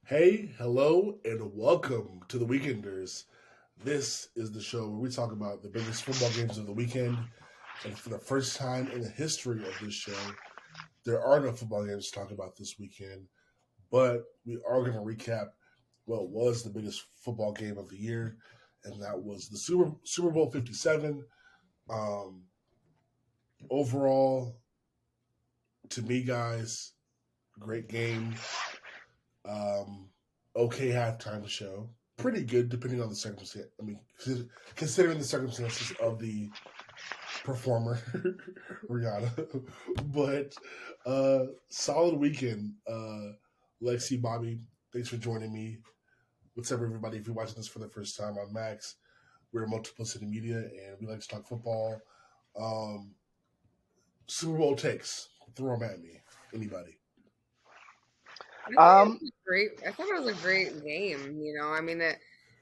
Hey, hello, and welcome to the Weekenders. This is the show where we talk about the biggest football games of the weekend. And for the first time in the history of this show, there are no football games to talk about this weekend, but we are going to recap what was the biggest football game of the year, and that was the Super Bowl 57. Um, Overall, to me, guys, great game. Um, okay halftime show. Pretty good, depending on the circumstance. I mean, considering the circumstances of the performer, Rihanna. But solid weekend. Lexi, Bobby, thanks for joining me. What's up, everybody? If you're watching this for the first time, I'm Max. We're Multiplicity Media, and we like to talk football. Um, Super Bowl takes. Throw them at me. Anybody? Great. I thought it was a great game.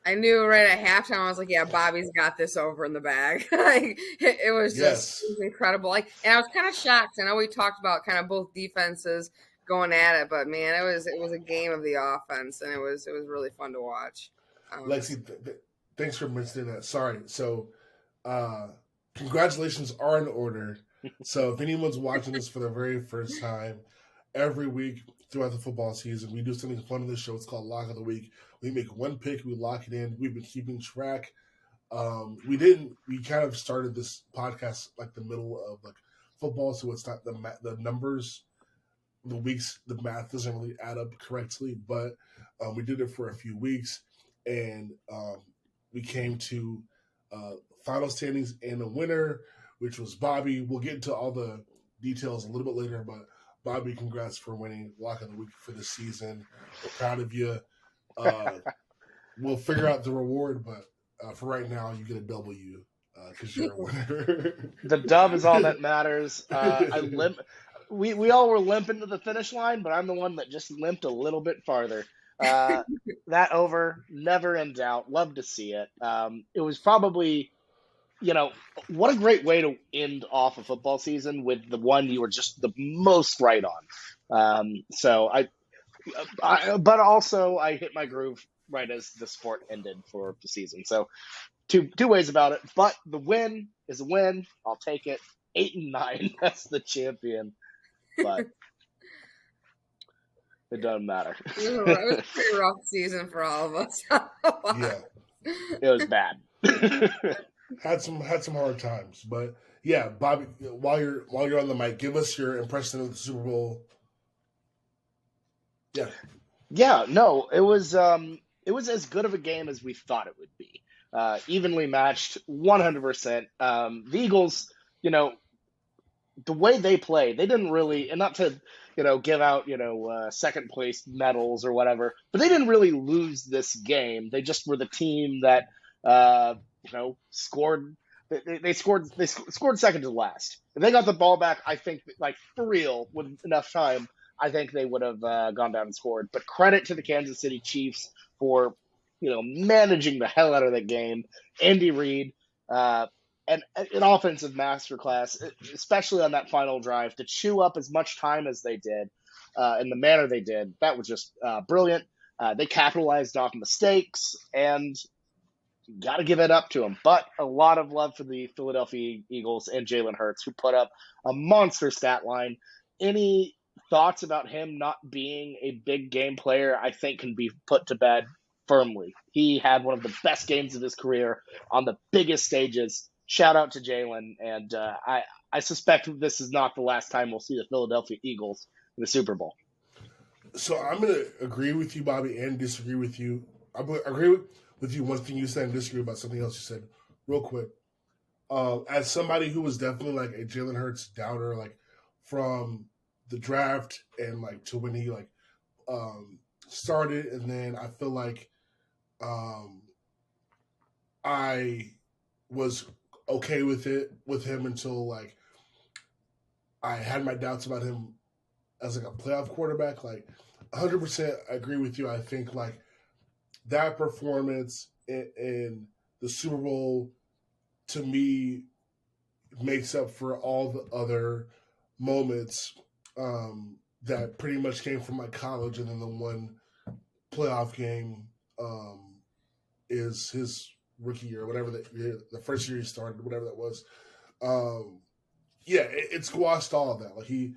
I knew right at halftime. I was like, "Yeah, Bobby's got this over in the bag." It was just Yes. it was incredible. And I was kind of shocked. I know we talked about kind of both defenses going at it, but man, it was a game of the offense, and it was really fun to watch. Um, Lexi, thanks for mentioning that. Sorry. So, uh, congratulations are in order. So, if anyone's watching this for the very first time, every week throughout the football season, we do something fun on this show. It's called Lock of the Week. We make one pick, we lock it in. We've been keeping track. We didn't. We kind of started this podcast like the middle of like football, so it's not the numbers, the weeks, the math doesn't really add up correctly. But we did it for a few weeks, and we came to uh, final standings and a winner, which was Bobby. We'll get into all the details a little bit later, but Bobby, congrats for winning Lock of the Week for this season. We're proud of you. Uh, we'll figure out the reward, but for right now, you get a W because you're a winner. The dub is all that matters. I limp. We all were limping to the finish line, but I'm the one that just limped a little bit farther. Uh, that over, never in doubt. Love to see it. It was probably, what a great way to end off a football season with the one you were just the most right on. But also I hit my groove right as the sport ended for the season. So two ways about it, but the win is a win. I'll take it. 8-9 as the champion, but it doesn't matter. it was a pretty rough season for all of us. Yeah, It was bad. had some hard times, but yeah, Bobby. While you're on the mic, give us your impression of the Super Bowl. Yeah, Yeah, no, it was as good of a game as we thought it would be. Evenly matched, 100%. The Eagles, you know, the way they play, they didn't really, and not to, give out, second place medals or whatever, but they didn't really lose this game. They just were the team that, scored. They scored second to last. If they got the ball back, I think, like for real, with enough time, I think they would have gone down and scored. But credit to the Kansas City Chiefs for, managing the hell out of that game. Andy Reid, uh, and an offensive masterclass, especially on that final drive, to chew up as much time as they did in the manner they did. That was just brilliant. They capitalized off mistakes, and got to give it up to them. But a lot of love for the Philadelphia Eagles and Jalen Hurts, who put up a monster stat line. Any thoughts about him not being a big game player, I think, can be put to bed firmly. He had one of the best games of his career on the biggest stages. Shout out to Jalen, and I suspect this is not the last time we'll see the Philadelphia Eagles in the Super Bowl. so I'm gonna agree with you, Bobby, and disagree with you. I'm gonna agree with you one thing you said and disagree about something else you said. Real quick, as somebody who was definitely like a Jalen Hurts doubter, like from the draft and like to when he like started, and then I feel like um, I was okay with him until like I had my doubts about him as like a playoff quarterback. Like 100%, I agree with you. I think like that performance in the Super Bowl to me makes up for all the other moments that pretty much came from my college and then the one playoff game is his rookie year, whatever the first year he started, whatever that was. It squashed all of that. Like he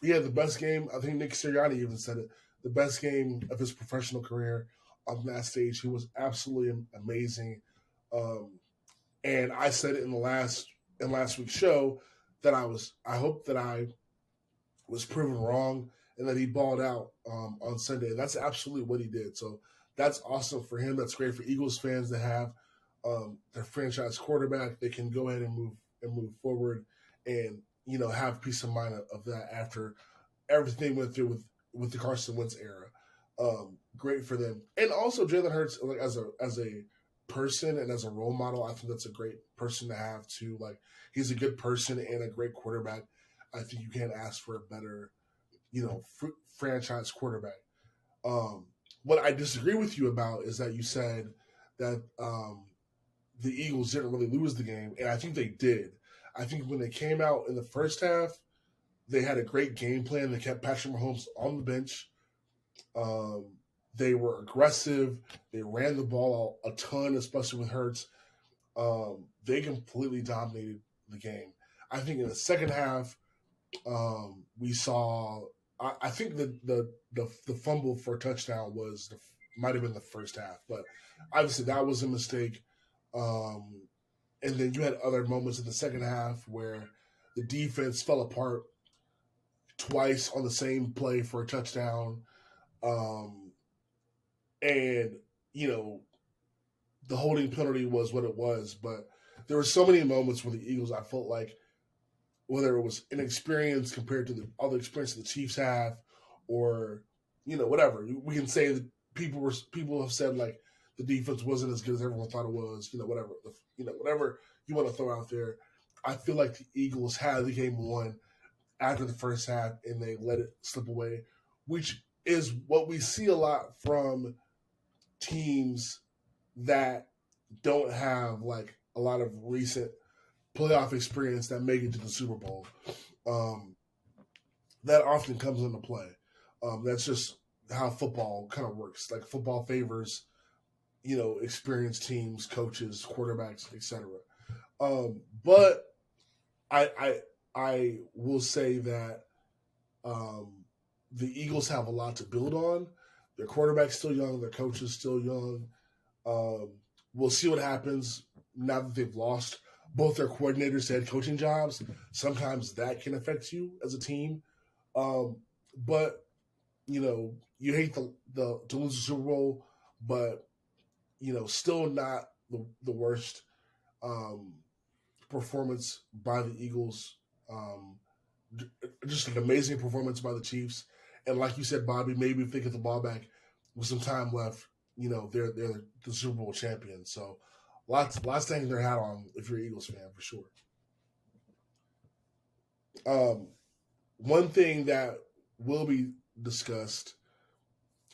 had the best game. I think Nick Sirianni even said it. The best game of his professional career on that stage. He was absolutely amazing. And I said it in last week's show that I hope that I was proven wrong and that he balled out on Sunday. And that's absolutely what he did. So that's awesome for him. That's great for Eagles fans to have their franchise quarterback. They can go ahead and move forward and have peace of mind of that after everything went through with the Carson Wentz era. Great for them. And also Jalen Hurts, like as a person and as a role model, I think that's a great person to have too. Like he's a good person and a great quarterback. I think you can't ask for a better, franchise quarterback. What I disagree with you about is that you said that the Eagles didn't really lose the game, and I think they did. I think when they came out in the first half, they had a great game plan. They kept Patrick Mahomes on the bench. They were aggressive. They ran the ball a ton, especially with Hurts. They completely dominated the game. I think in the second half, we saw. I think the fumble for a touchdown might have been the first half, but obviously that was a mistake. And then you had other moments in the second half where the defense fell apart twice on the same play for a touchdown. And, the holding penalty was what it was. But there were so many moments where the Eagles, I felt like, whether it was inexperience compared to the other experience the Chiefs have, or, whatever. We can say that people have said, like, the defense wasn't as good as everyone thought it was, whatever. Whatever you want to throw out there. I feel like the Eagles had the game won after the first half, and they let it slip away, which is what we see a lot from teams that don't have like a lot of recent playoff experience that make it to the Super Bowl. That often comes into play. That's just how football kind of works. Like football favors, experienced teams, coaches, quarterbacks, etc. But I will say that the Eagles have a lot to build on. Their quarterback's still young. Their coach is still young. We'll see what happens now that they've lost both their coordinators to head coaching jobs. Sometimes that can affect you as a team. But, you hate to lose the Super Bowl, but, still not the worst performance by the Eagles. Just an amazing performance by the Chiefs. And like you said, Bobby, maybe if they get the ball back with some time left, they're the Super Bowl champions. So lots to hang their hat on if you're an Eagles fan, for sure. One thing that will be discussed,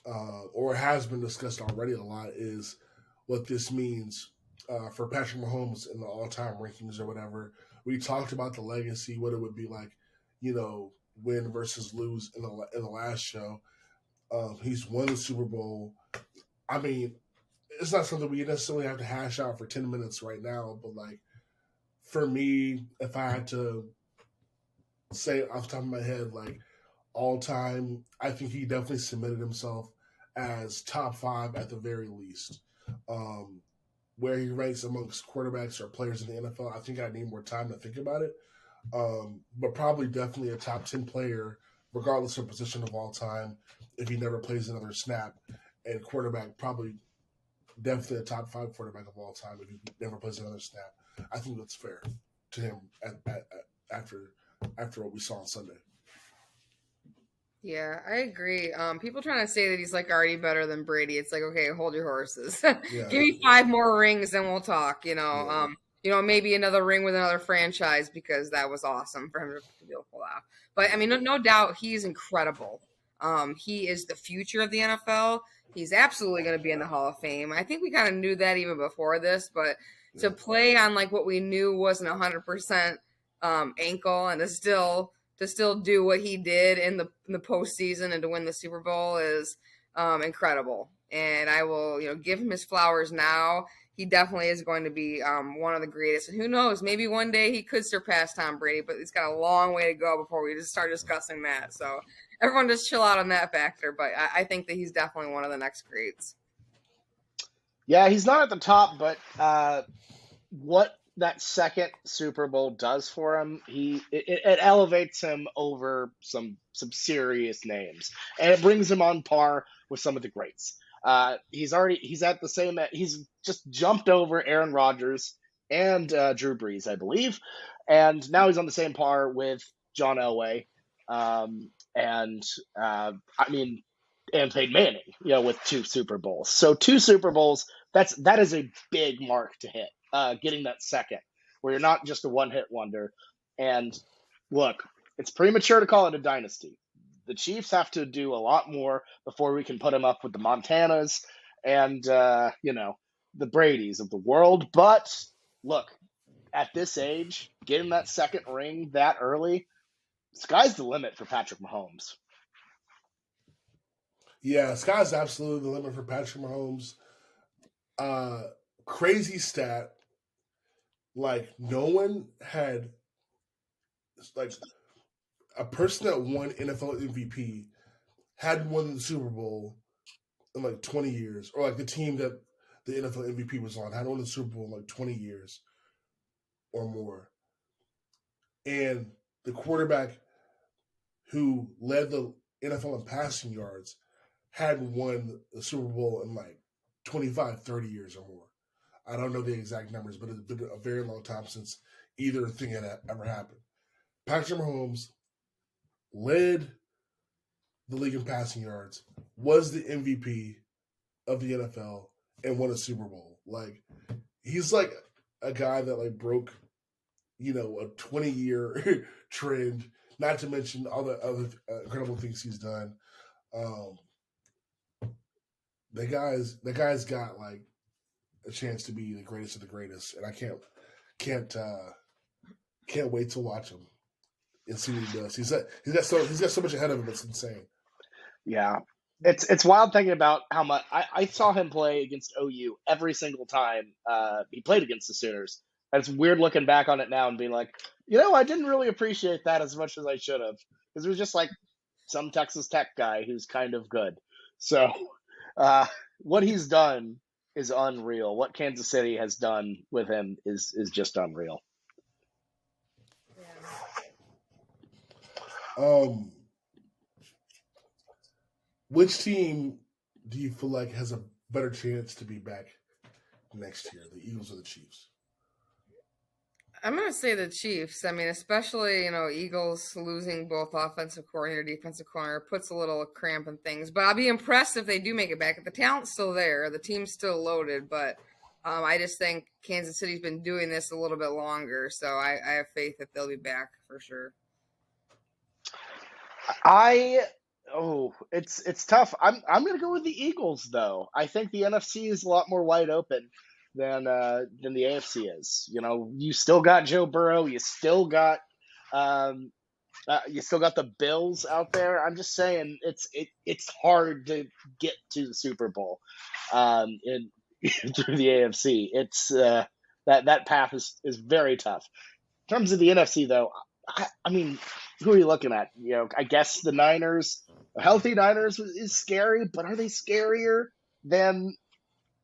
or has been discussed already a lot, is what this means for Patrick Mahomes in the all-time rankings or whatever. We talked about the legacy, what it would be like, win versus lose in the last show. He's won the Super Bowl. I mean, it's not something we necessarily have to hash out for 10 minutes right now, but like for me, if I had to say off the top of my head, like all time, I think he definitely cemented himself as top 5 at the very least. Where he ranks amongst quarterbacks or players in the NFL, I think I need more time to think about it. But probably definitely a top 10 player, regardless of position of all time, if he never plays another snap. And quarterback, probably definitely a top 5 quarterback of all time if he never plays another snap. I think that's fair to him after what we saw on Sunday. Yeah, I agree. People trying to say that he's like already better than Brady. It's like, okay, hold your horses. Yeah. Give me 5 more rings, then we'll talk. Yeah. Maybe another ring with another franchise because that was awesome for him to be able to pull out. But I mean, no doubt he's incredible. He is the future of the NFL. He's absolutely going to be in the Hall of Fame. I think we kind of knew that even before this, but to play on like what we knew wasn't 100% ankle and to still do what he did in the postseason and to win the Super Bowl is incredible. And I will, give him his flowers now. He definitely is going to be one of the greatest. And who knows, maybe one day he could surpass Tom Brady, but he's got a long way to go before we just start discussing that. So everyone just chill out on that factor. But I think that he's definitely one of the next greats. Yeah, he's not at the top, but what that second Super Bowl does for him, it elevates him over some serious names, and it brings him on par with some of the greats. He's just jumped over Aaron Rodgers and Drew Brees, I believe, and now he's on the same par with John Elway, and I mean, and Peyton Manning, with 2 Super Bowls. So 2 Super Bowls, that is a big mark to hit. Getting that second, where you're not just a one-hit wonder. And look, it's premature to call it a dynasty. The Chiefs have to do a lot more before we can put them up with the Montanas and the Bradys of the world. But look, at this age, getting that second ring that early, sky's the limit for Patrick Mahomes. Yeah, sky's absolutely the limit for Patrick Mahomes. Crazy stat. Like, no one had, like, a person that won NFL MVP hadn't won the Super Bowl in like 20 years, or like the team that the NFL MVP was on hadn't won the Super Bowl in like 20 years or more. And the quarterback who led the NFL in passing yards hadn't won the Super Bowl in like 25, 30 years or more. I don't know the exact numbers, but it's been a very long time since either thing had ever happened. Patrick Mahomes led the league in passing yards, was the MVP of the NFL, and won a Super Bowl. Like, he's like a guy that like broke, a 20-year trend. Not to mention all the other incredible things he's done. The guy's got like a chance to be the greatest of the greatest, and I can't wait to watch him and see what he does. He's got so much ahead of him. It's insane. Yeah. It's wild thinking about how much I saw him play against OU every single time he played against the Sooners. And it's weird looking back on it now and being like, I didn't really appreciate that as much as I should have. Because it was just like some Texas Tech guy who's kind of good. So what he's done is unreal. What Kansas City has done with him is just unreal. Which team do you feel like has a better chance to be back next year, the Eagles or the Chiefs? I'm going to say the Chiefs. I mean, especially, Eagles losing both offensive coordinator, defensive coordinator puts a little cramp in things. But I'll be impressed if they do make it back. The talent's still there. The team's still loaded. But I just think Kansas City's been doing this a little bit longer. So I have faith that they'll be back for sure. It's tough. I'm going to go with the Eagles, though. I think the NFC is a lot more wide open than the AFC is. You still got Joe Burrow. You still got the Bills out there. I'm just saying it's hard to get to the Super Bowl in through the AFC. It's that path is very tough. In terms of the NFC, though, I mean, who are you looking at? I guess the Niners. A healthy Niners is scary, but are they scarier than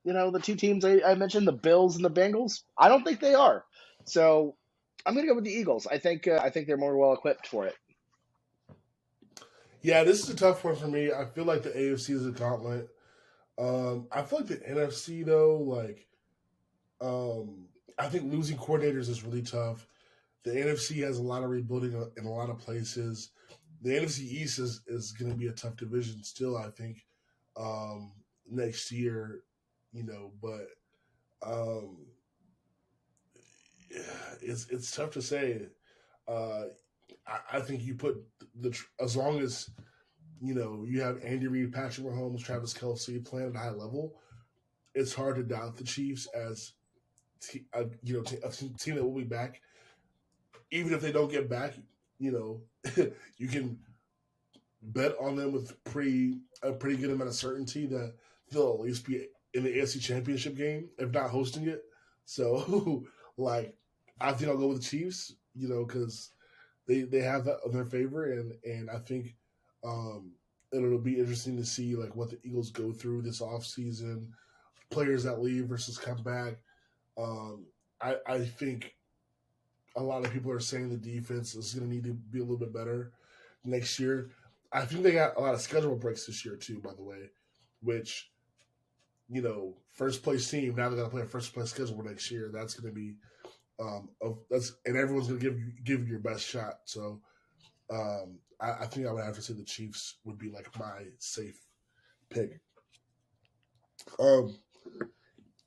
the two teams I mentioned, the Bills and the Bengals? I don't think they are. So I'm going to go with the Eagles. I think they're more well equipped for it. Yeah, this is a tough one for me. I feel like the AFC is a gauntlet. I feel like the NFC though, like, I think losing coordinators is really tough. The NFC has a lot of rebuilding in a lot of places. The NFC East is going to be a tough division still, I think, next year, but it's tough to say. I think you put as long as you have Andy Reid, Patrick Mahomes, Travis Kelce playing at a high level, it's hard to doubt the Chiefs as a team that will be back. Even if they don't get back, you can bet on them with a pretty good amount of certainty that they'll at least be in the AFC Championship game, if not hosting it. So, like, I think I'll go with the Chiefs. Because they have that in their favor, and I think um, it'll be interesting to see like what the Eagles go through this offseason, players that leave versus come back. Um, I think a lot of people are saying the defense is going to need to be a little bit better next year. I think they got a lot of schedule breaks this year too, by the way, which first place team now they're going to play a first place schedule next year. That's going to be and everyone's going to give you your best shot. So I think I would have to say the Chiefs would be like my safe pick. Um,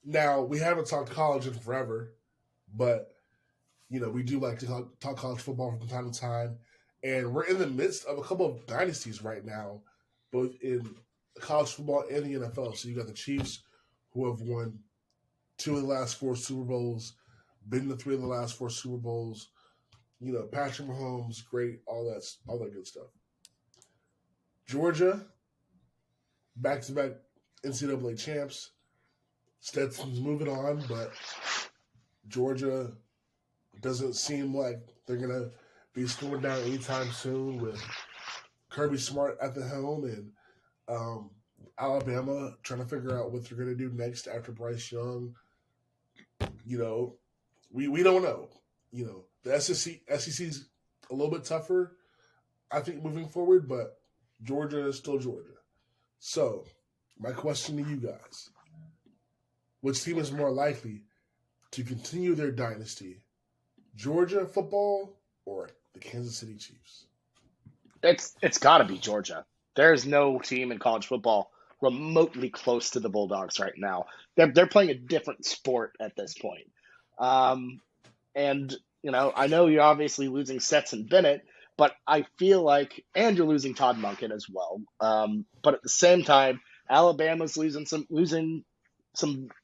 Now we haven't talked college in forever, but we do like to talk college football from time to time, and we're in the midst of a couple of dynasties right now, both in college football and the NFL. So you got the Chiefs, who have won 2 of the last 4 Super Bowls, been to 3 of the last 4 Super Bowls. Patrick Mahomes, great, all that good stuff. Georgia, back-to-back NCAA champs. Stetson's moving on, but Georgia doesn't seem like they're going to be slowing down anytime soon with Kirby Smart at the helm and Alabama trying to figure out what they're going to do next after Bryce Young. We don't know. The SEC's a little bit tougher, I think, moving forward, but Georgia is still Georgia. So, my question to you guys, which team is more likely to continue their dynasty, Georgia football or the Kansas City Chiefs? It's got to be Georgia. There's no team in college football remotely close to the Bulldogs right now. They're playing a different sport at this point. And I know you're obviously losing Stetson Bennett, but I feel like, and you're losing Todd Monken as well. But at the same time, Alabama's losing some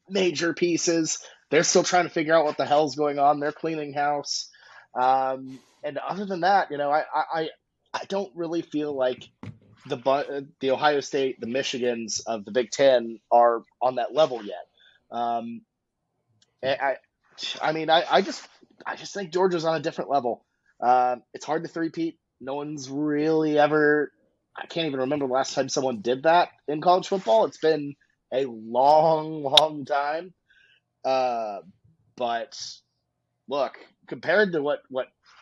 major pieces. They're still trying to figure out what the hell's going on. They're cleaning house. And other than that, I don't really feel like the Ohio State, the Michigans of the Big Ten are on that level yet. I just think Georgia's on a different level. It's hard to three-peat. No one's really ever. I can't even remember the last time someone did that in college football. It's been a long, long time. But look, compared to what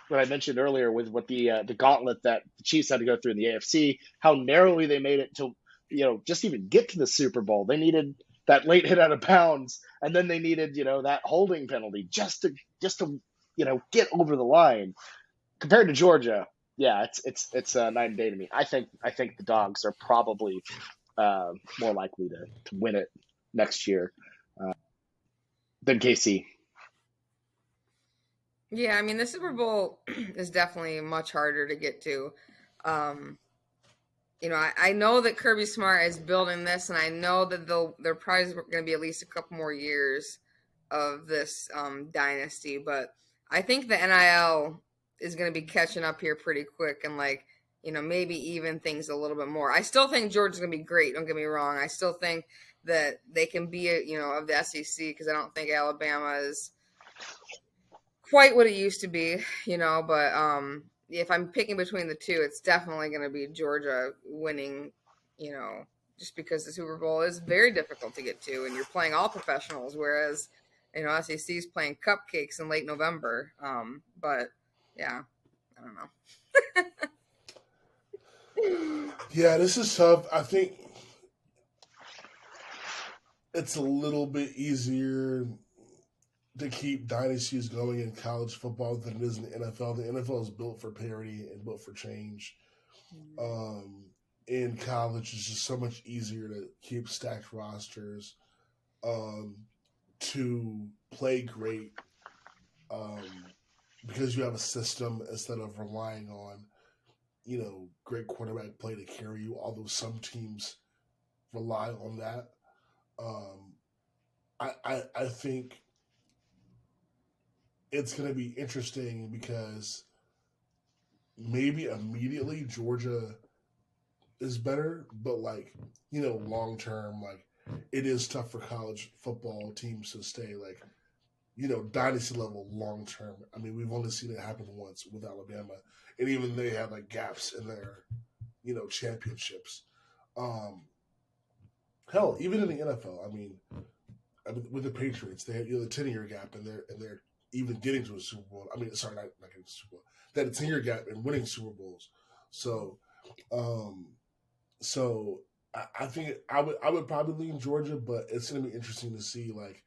I mentioned earlier with what the gauntlet that the Chiefs had to go through in the AFC, how narrowly they made it to just even get to the Super Bowl. They needed that late hit out of bounds, and then they needed that holding penalty just to get over the line. Compared to Georgia, yeah, it's night and day to me. I think the Dogs are probably more likely to win it next year than KC. Yeah, I mean, the Super Bowl is definitely much harder to get to. I know that Kirby Smart is building this, and I know that they're probably going to be at least a couple more years of this dynasty. But I think the NIL is going to be catching up here pretty quick, and maybe even things a little bit more. I still think Georgia's going to be great. Don't get me wrong. I still think that they can be, of the SEC, because I don't think Alabama is quite what it used to be, but if I'm picking between the two, it's definitely going to be Georgia winning, just because the Super Bowl is very difficult to get to, and you're playing all professionals, whereas, SEC is playing cupcakes in late November. But yeah, I don't know. Yeah, this is tough. I think it's a little bit easier to keep dynasties going in college football than it is in the NFL. The NFL is built for parity and built for change. In college, it's just so much easier to keep stacked rosters, to play great, because you have a system instead of relying on, great quarterback play to carry you, although some teams rely on that. I think it's going to be interesting because maybe immediately Georgia is better, but like, long term, like it is tough for college football teams to stay like, dynasty level long term. I mean, we've only seen it happen once with Alabama, and even they had like gaps in their, championships. Um, Hell, even in the NFL, with the Patriots, they had the 10-year gap, and they're even getting to a Super Bowl. I mean, sorry, not getting to a Super Bowl. They had a 10-year gap in winning Super Bowls. So, um, I think I would probably lean Georgia, but it's going to be interesting to see like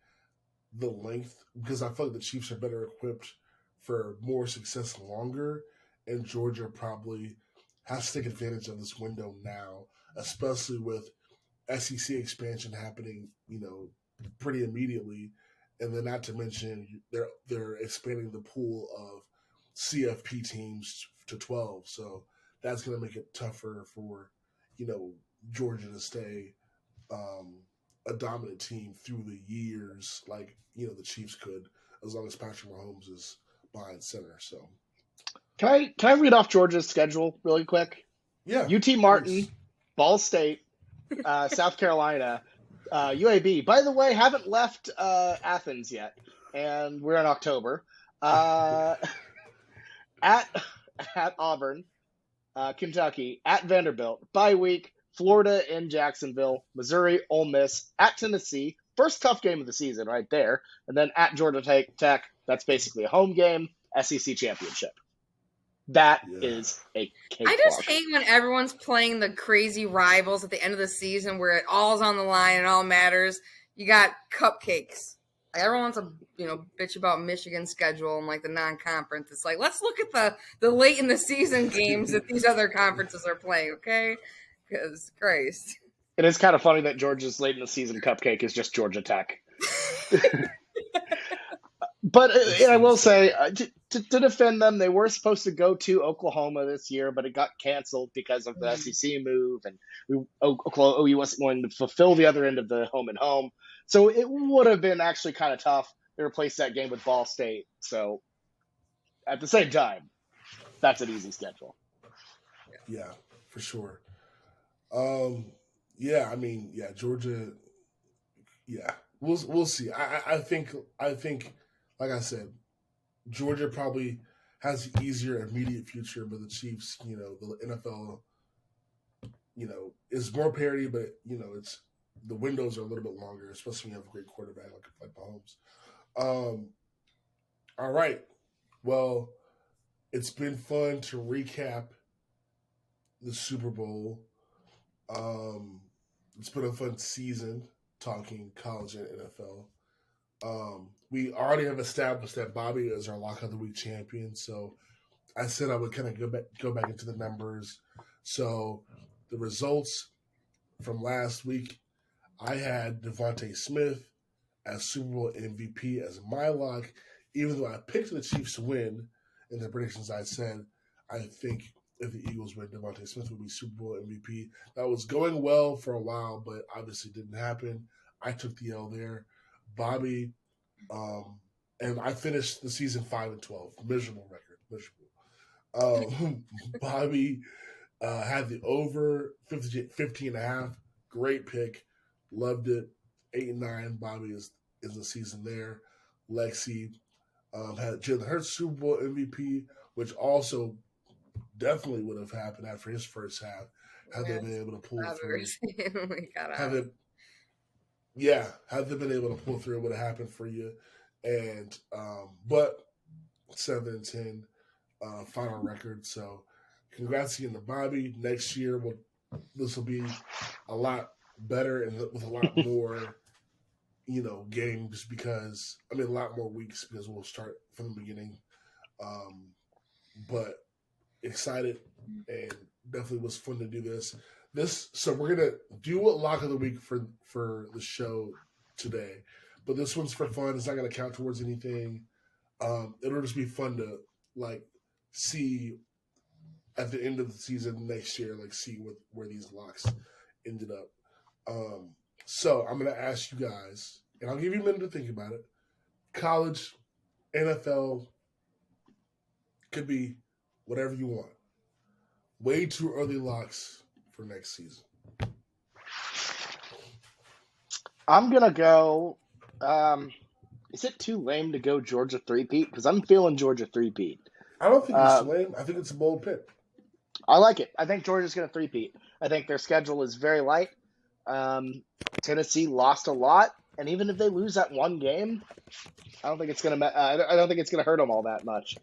the length, because I feel like the Chiefs are better equipped for more success longer, and Georgia probably has to take advantage of this window now, especially with SEC expansion happening, pretty immediately, and then not to mention they're expanding the pool of CFP teams to 12, so that's going to make it tougher for Georgia to stay um, a dominant team through the years, like the Chiefs could, as long as Patrick Mahomes is behind center. So Can I read off Georgia's schedule really quick? yeah, UT please. Martin, Ball State, South Carolina, UAB. By the way, haven't left Athens yet, and we're in October. Uh, at at Auburn, Kentucky, at Vanderbilt, bye week, Florida in Jacksonville, Missouri, Ole Miss, at Tennessee. First tough game of the season right there. And then at Georgia Tech, that's basically a home game, SEC championship. That is a I just cakewalk. hate when everyone's playing the crazy rivals at the end of the season where it all's on the line and all matters. You got cupcakes. Like everyone wants to, bitch about Michigan's schedule and like the non-conference. It's like, let's look at the late in the season games that these other conferences are playing, okay? Because Christ. It is kind of funny that Georgia's late in the season cupcake is just Georgia Tech. But I will say, to defend them, they were supposed to go to Oklahoma this year, but it got canceled because of the SEC move, and OU wasn't going to fulfill the other end of the home and home. So it would have been actually kind of tough to replace that game with Ball State. So at the same time, that's an easy schedule. Yeah, for sure. Georgia. Yeah, we'll see. I think like I said, Georgia probably has the easier immediate future, but the Chiefs, the NFL, is more parity, but it's the windows are a little bit longer, especially when you have a great quarterback like Mahomes. All right, well, it's been fun to recap the Super Bowl. It's been a fun season talking college and NFL. We already have established that Bobby is our lock of the week champion, so I said I would kind of go back into the numbers. So the results from last week, I had Devontae Smith as Super Bowl MVP as my lock, even though I picked the Chiefs to win in the predictions. I said I think if the Eagles win, Devontae Smith would be Super Bowl MVP. That was going well for a while, but obviously didn't happen. I took the L there. Bobby, and I finished the season 5-12. Miserable record. Miserable. Bobby had the over 50.5. Great pick. Loved it. 8-9. Bobby is the season there. Lexi had Jalen Hurts Super Bowl MVP, which also definitely would have happened after his first half had they been able to pull through. Had they been able to pull through, it would have happened for you. And but 7-10 final record. So congrats again to Bobby. Next year, this will be a lot better and with a lot more, games because a lot more weeks because we'll start from the beginning. But excited and definitely was fun to do this. So we're gonna do a lock of the week for the show today, but this one's for fun. It's not gonna count towards anything. It'll just be fun to see at the end of the season next year, see where these locks ended up. So I'm gonna ask you guys, and I'll give you a minute to think about it. College, NFL, could be whatever you want. Way too early locks for next season? I'm gonna go. Is it too lame to go Georgia three-peat? Because I'm feeling Georgia three-peat. I don't think it's lame. I think it's a bold pick. I like it. I think Georgia's going to three-peat. I think their schedule is very light. Tennessee lost a lot, and even if they lose that one game, I don't think it's going to. I don't think it's going to hurt them all that much.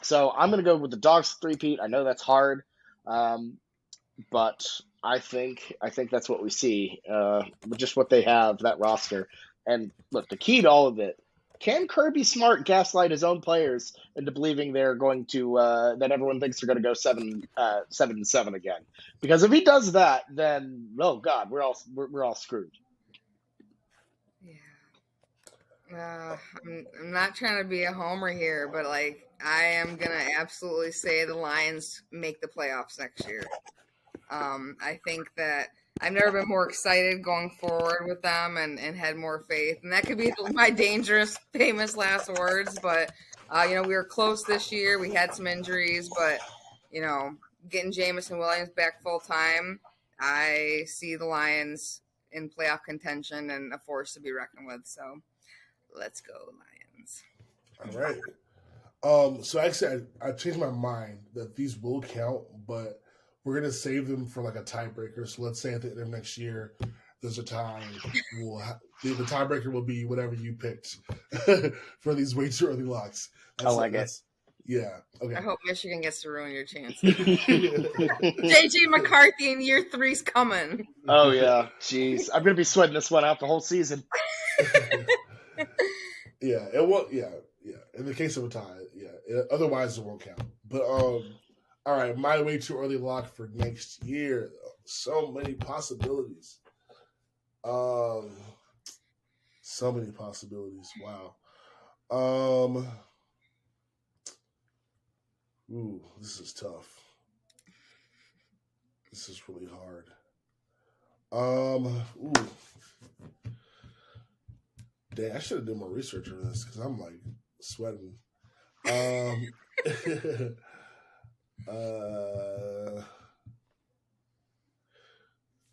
So I'm going to go with the Dogs three-peat. I know that's hard, but I think that's what we see. With just what they have, that roster, and look, the key to all of it. Can Kirby Smart gaslight his own players into believing they're going to that everyone thinks they're going to go 7-7 again? Because if he does that, then oh god, we're all screwed. Yeah, I'm not trying to be a homer here, but like I am gonna absolutely say the Lions make the playoffs next year. I think that I've never been more excited going forward with them and had more faith. And that could be my dangerous, famous last words. But, we were close this year. We had some injuries, but, getting Jamison Williams back full time, I see the Lions in playoff contention and a force to be reckoned with. So let's go, Lions. All right. So actually, I changed my mind that these will count, but we're going to save them for like a tiebreaker. So let's say at the end of next year, there's a tie. The tiebreaker will be whatever you picked for these way too early locks. I like it. Yeah. Okay. I hope Michigan gets to ruin your chances. JJ McCarthy in year 3's coming. Oh, yeah. Jeez. I'm going to be sweating this one out the whole season. Yeah. It won't. Yeah. Yeah. In the case of a tie. Yeah. Otherwise, it won't count. But, all right, my way too early lock for next year. So many possibilities. So many possibilities. Wow. Ooh, this is tough. This is really hard. Ooh. Dang, I should have done more research on this because I'm like sweating.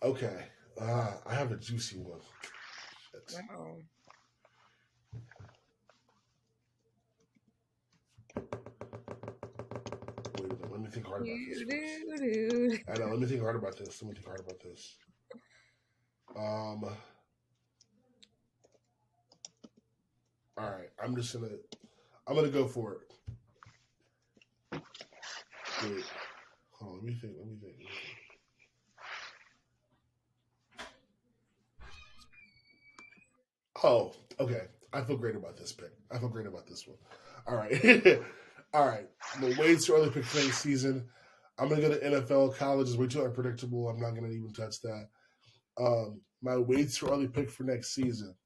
Okay. I have a juicy one. Wow. Wait a minute. Let me think hard about this. I know. Let me think hard about this. All right. I'm gonna go for it. Wait. Hold on. Let me think. Oh, okay. I feel great about this pick. I feel great about this one. All right. All right. The way too early pick for next season. I'm going to go to NFL. College is way too unpredictable. I'm not going to even touch that. My way too early pick for next season.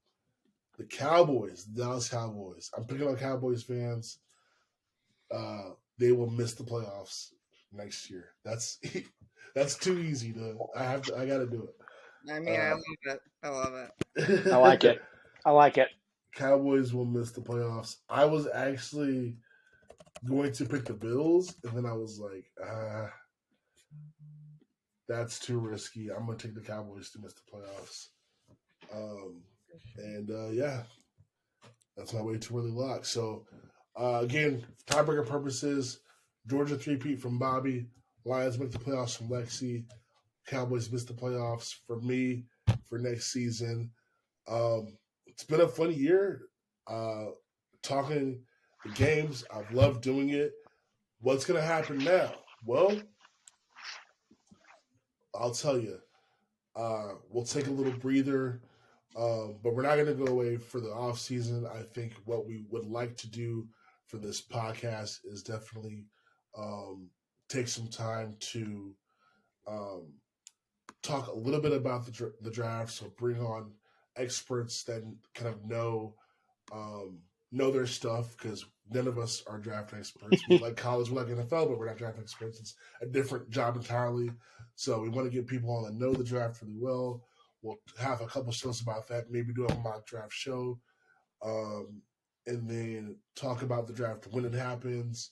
The Cowboys, the Dallas Cowboys. I'm picking on Cowboys fans. They will miss the playoffs next year. That's too easy. I got to do it. I mean, I love it. I like it. Cowboys will miss the playoffs. I was actually going to pick the Bills, and then I was like, that's too risky. I'm going to take the Cowboys to miss the playoffs. Yeah, that's my way too early lock. So, again, tiebreaker purposes, Georgia three-peat from Bobby. Lions make the playoffs from Lexi. Cowboys miss the playoffs for me for next season. It's been a fun year talking the games. I've loved doing it. What's going to happen now? Well, I'll tell you. We'll take a little breather, but we're not going to go away for the off season. I think what we would like to do for this podcast is definitely take some time to talk a little bit about the draft. So bring on experts that kind of know their stuff, because none of us are draft experts. We like college, we like NFL, but we're not draft experts. It's a different job entirely. So we want to get people on that know the draft really well. We'll have a couple shows about that. Maybe do a mock draft show, and then talk about the draft when it happens.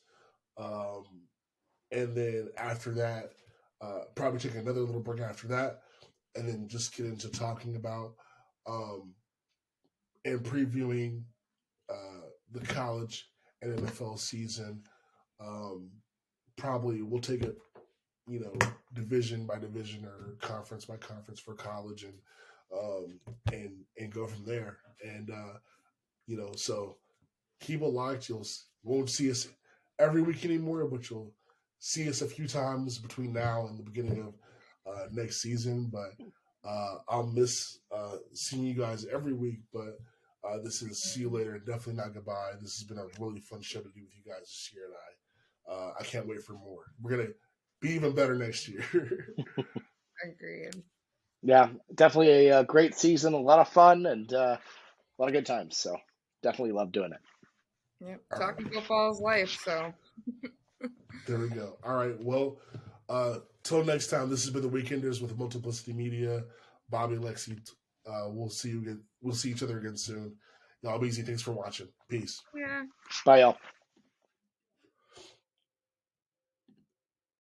And then after that, probably take another little break after that, and then just get into talking about and previewing the college and NFL season. Probably we'll take it, division by division or conference by conference for college, and go from there. And so keep it locked. Won't see us every week anymore, but you'll see us a few times between now and the beginning of next season. But I'll miss seeing you guys every week. But this is see you later, and definitely not goodbye. This has been a really fun show to do with you guys this year, and I can't wait for more. We're gonna be even better next year. Agreed. Yeah, definitely a great season, a lot of fun, and a lot of good times. So definitely love doing it. Yep. Talking football is life, so. There we go. All right. Well, till next time, this has been the Weekenders with Multiplicity Media. Bobby, Lexi, we'll see you again. We'll see each other again soon. Y'all be easy. Thanks for watching. Peace. Yeah. Bye, y'all.